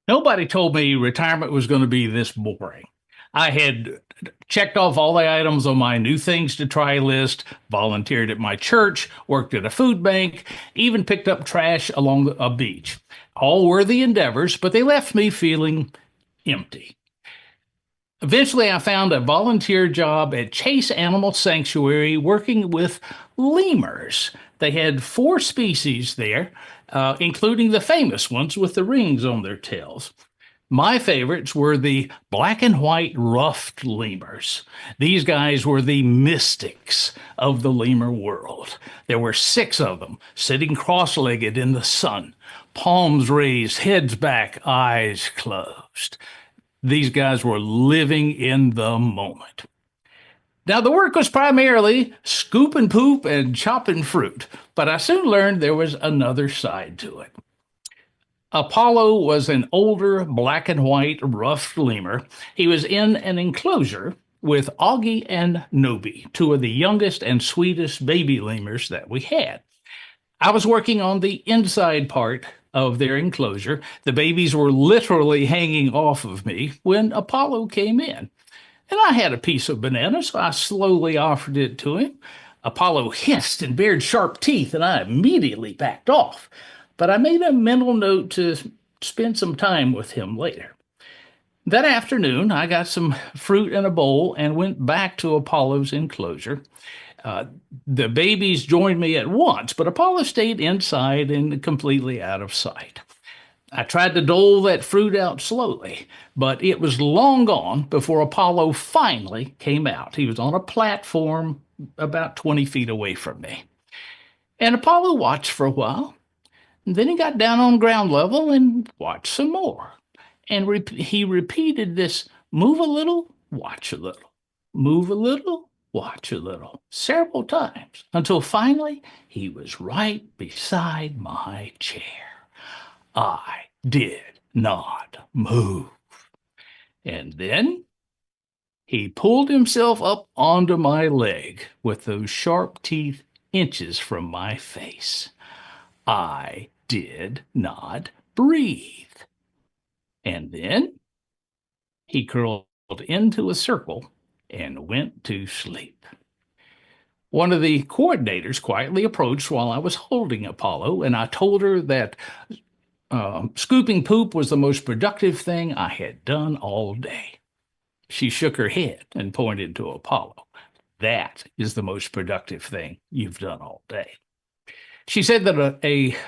Nobody told me retirement was going to be this boring. I had checked off all the items on my new things to try list, volunteered at my church, worked at a food bank, even picked up trash along a beach. All worthy endeavors, but they left me feeling empty. Eventually, I found a volunteer job at Chase Animal Sanctuary working with lemurs. They had four species there, including the famous ones with the rings on their tails. My favorites were the black and white ruffed lemurs. These guys were the mystics of the lemur world. There were six of them sitting cross legged in the sun, palms raised, heads back, eyes closed. These guys were living in the moment. Now, the work was primarily scooping poop and chopping fruit, but I soon learned there was another side to it. Apollo was an older black and white ruffed lemur. He was in an enclosure with Augie and Nobi, two of the youngest and sweetest baby lemurs that we had. I was working on the inside part of their enclosure. The babies were literally hanging off of me when Apollo came in. And I had a piece of banana, so I slowly offered it to him. Apollo hissed and bared sharp teeth, and I immediately backed off. But I made a mental note to spend some time with him later. That afternoon, I got some fruit in a bowl and went back to Apollo's enclosure. The babies joined me at once, but Apollo stayed inside and completely out of sight. I tried to dole that fruit out slowly, but it was long gone before Apollo finally came out. He was on a platform about 20 feet away from me. And Apollo watched for a while. And then he got down on ground level and watched some more. And he repeated this: move a little, watch a little. Move a little, watch a little, several times, until finally he was right beside my chair. I did not move. And then he pulled himself up onto my leg with those sharp teeth inches from my face. I did not breathe. And then he curled into a circle and went to sleep. One of the coordinators quietly approached while I was holding Apollo, and I told her that scooping poop was the most productive thing I had done all day. She shook her head and pointed to Apollo. That is the most productive thing you've done all day. She said that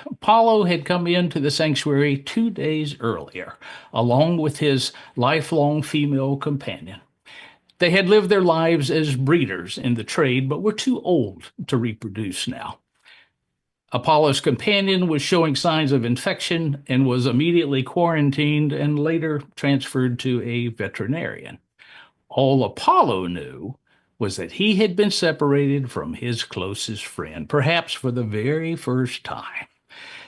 Apollo had come into the sanctuary 2 days earlier, along with his lifelong female companion. They had lived their lives as breeders in the trade, but were too old to reproduce now. Apollo's companion was showing signs of infection and was immediately quarantined and later transferred to a veterinarian. All Apollo knew was that he had been separated from his closest friend, perhaps for the very first time.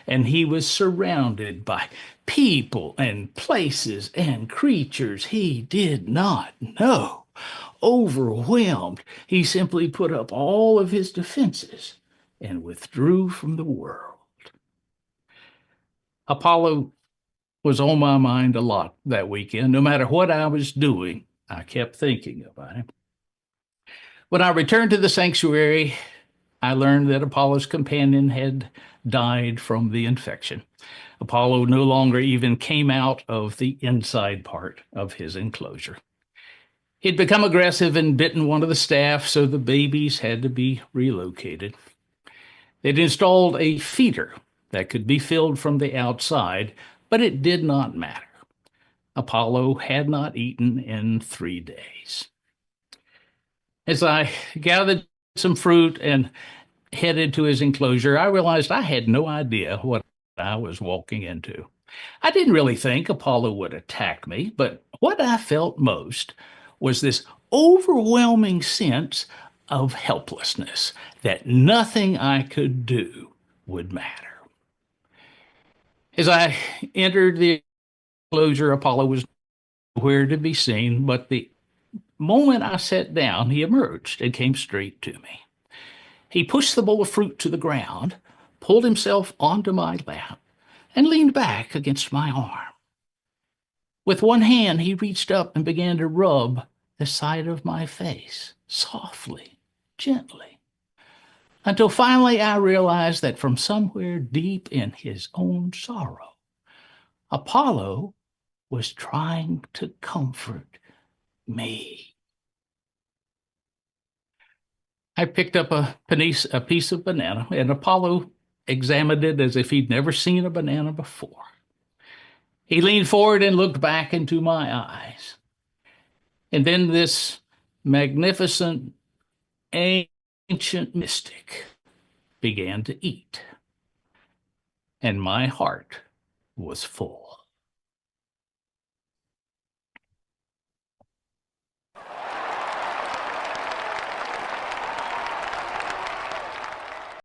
And he was surrounded by people and places and creatures he did not know. Overwhelmed, he simply put up all of his defenses and withdrew from the world. Apollo was on my mind a lot that weekend. No matter what I was doing, I kept thinking about him. When I returned to the sanctuary, I learned that Apollo's companion had died from the infection. Apollo no longer even came out of the inside part of his enclosure. He'd become aggressive and bitten one of the staff, so the babies had to be relocated. They'd installed a feeder that could be filled from the outside, but it did not matter. Apollo had not eaten in 3 days. As I gathered some fruit and headed to his enclosure, I realized I had no idea what I was walking into. I didn't really think Apollo would attack me, but what I felt most was this overwhelming sense of helplessness, that nothing I could do would matter. As I entered the enclosure, Apollo was nowhere to be seen, but the moment I sat down, he emerged and came straight to me. He pushed the bowl of fruit to the ground, pulled himself onto my lap, and leaned back against my arm. With one hand, he reached up and began to rub the side of my face, softly, gently, until finally I realized that from somewhere deep in his own sorrow, Apollo was trying to comfort me. I picked up a piece of banana, and Apollo examined it as if he'd never seen a banana before. He leaned forward and looked back into my eyes. And then this magnificent, ancient mystic began to eat, and my heart was full.